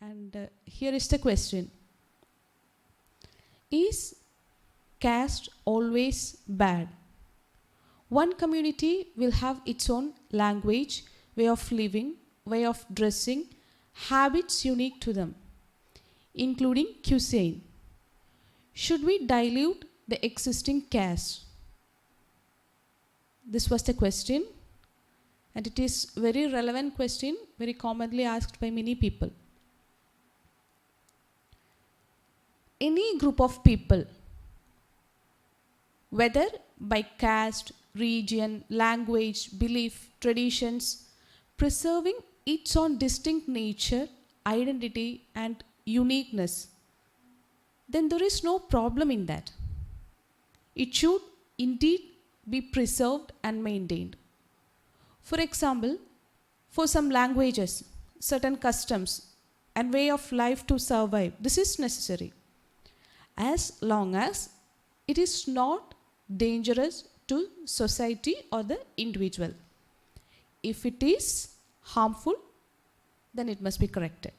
And here is the question. Is caste always bad? One community will have its own language, way of living, way of dressing, habits unique to them, including cuisine. Should we dilute the existing caste? This was the question, and it is very relevant question, very commonly asked by many people. Any group of people, whether by caste, region, language, belief, traditions, preserving its own distinct nature, identity, and uniqueness, then there is no problem in that. It should indeed be preserved and maintained. For example, for some languages, certain customs, and way of life to survive, this is necessary, as long as it is not dangerous to society or the individual. If it is harmful, then it must be corrected.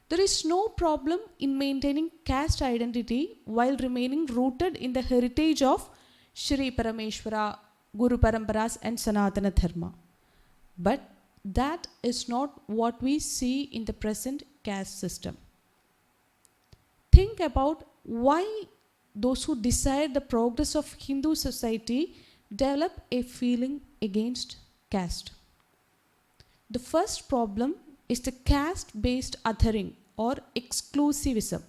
There is no problem in maintaining caste identity while remaining rooted in the heritage of Shri Parameshwara, Guru Paramparas, and Sanatana Dharma. But that is not what we see in the present caste system. Think about why those who desire the progress of Hindu society develop a feeling against caste. The first problem is the caste-based othering or exclusivism.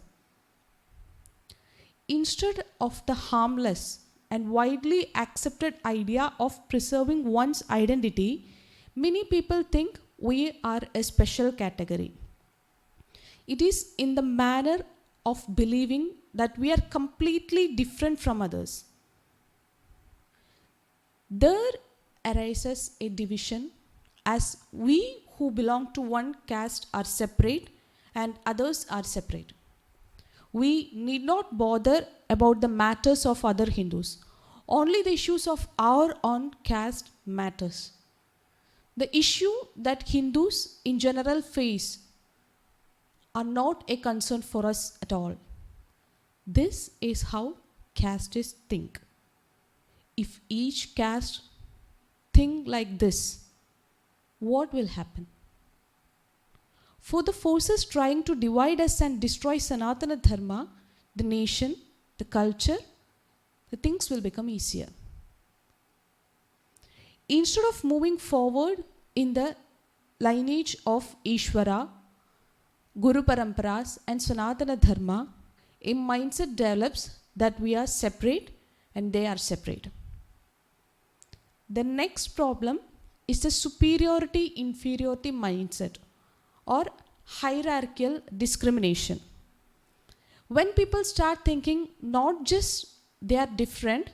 Instead of the harmless and widely accepted idea of preserving one's identity, many people think we are a special category. It is in the manner of believing that we are completely different from others. There arises a division as we who belong to one caste are separate and others are separate. We need not bother about the matters of other Hindus. Only the issues of our own caste matters. The issue that Hindus in general face are not a concern for us at all. This is how castes think. If each caste think like this, what will happen? For the forces trying to divide us and destroy Sanatana Dharma, the nation, the culture, the things will become easier. Instead of moving forward in the lineage of Ishvara, Guru Paramparas, and Sanatana Dharma, a mindset develops that we are separate and they are separate. The next problem is the superiority-inferiority mindset or hierarchical discrimination. When people start thinking not just they are different,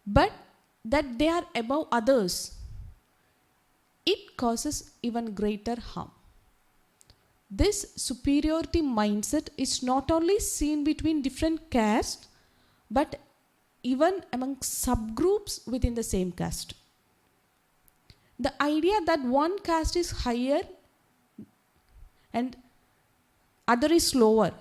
but that they are above others, it causes even greater harm. This superiority mindset is not only seen between different castes, but even among subgroups within the same caste. The idea that one caste is higher and other is lower,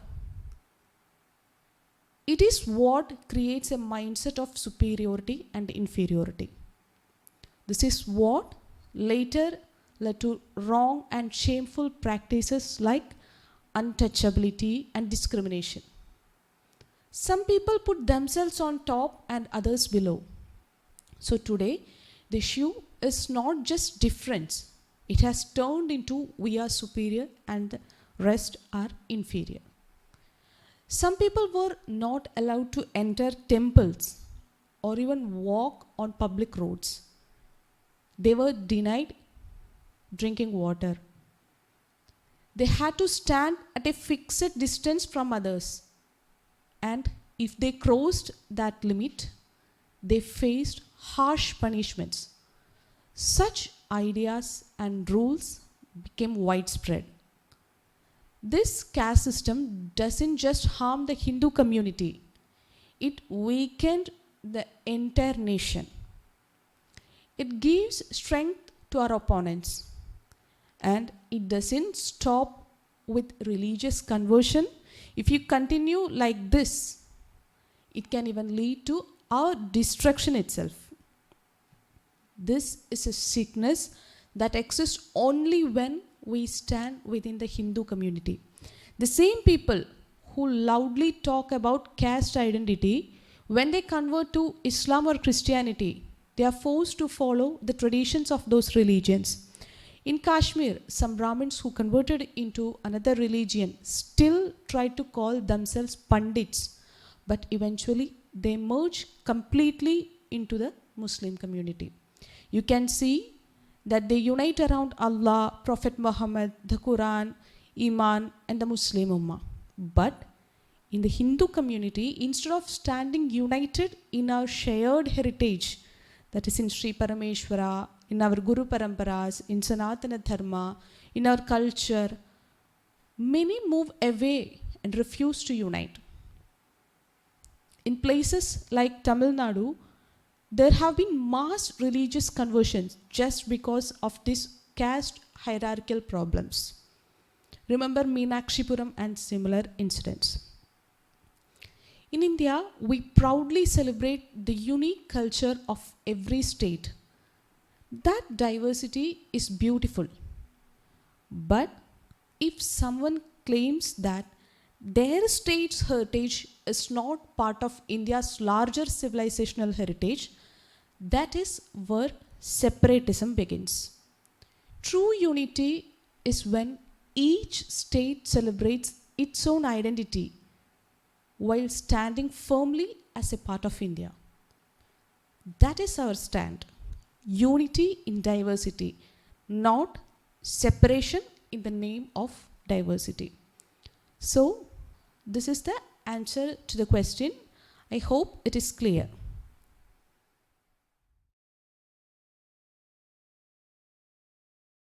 it is what creates a mindset of superiority and inferiority. This is what later led to wrong and shameful practices like untouchability and discrimination. Some people put themselves on top and others below. So today, the issue is not just difference. It has turned into we are superior and the rest are inferior. Some people were not allowed to enter temples or even walk on public roads. They were denied drinking water. They had to stand at a fixed distance from others. And if they crossed that limit, they faced harsh punishments. Such ideas and rules became widespread. This caste system doesn't just harm the Hindu community, it weakened the entire nation. It gives strength to our opponents, and it doesn't stop with religious conversion, if you continue like this, it can even lead to our destruction itself. This is a sickness that exists only when we stand within the Hindu community. The same people who loudly talk about caste identity, when they convert to Islam or Christianity, they are forced to follow the traditions of those religions. In Kashmir, some Brahmins who converted into another religion still try to call themselves Pandits, but eventually they merge completely into the Muslim community. You can see that they unite around Allah, Prophet Muhammad, the Quran, Iman, and the Muslim Ummah. But in the Hindu community, instead of standing united in our shared heritage, that is in Sri Parameshwara, in our Guru Paramparas, in Sanatana Dharma, in our culture, many move away and refuse to unite. In places like Tamil Nadu, there have been mass religious conversions just because of these caste hierarchical problems. Remember Meenakshipuram and similar incidents. In India, we proudly celebrate the unique culture of every state. That diversity is beautiful. But if someone claims that their state's heritage is not part of India's larger civilizational heritage, that is where separatism begins. True unity is when each state celebrates its own identity while standing firmly as a part of India. That is our stand. Unity in diversity, not separation in the name of diversity. So, this is the answer to the question. I hope it is clear.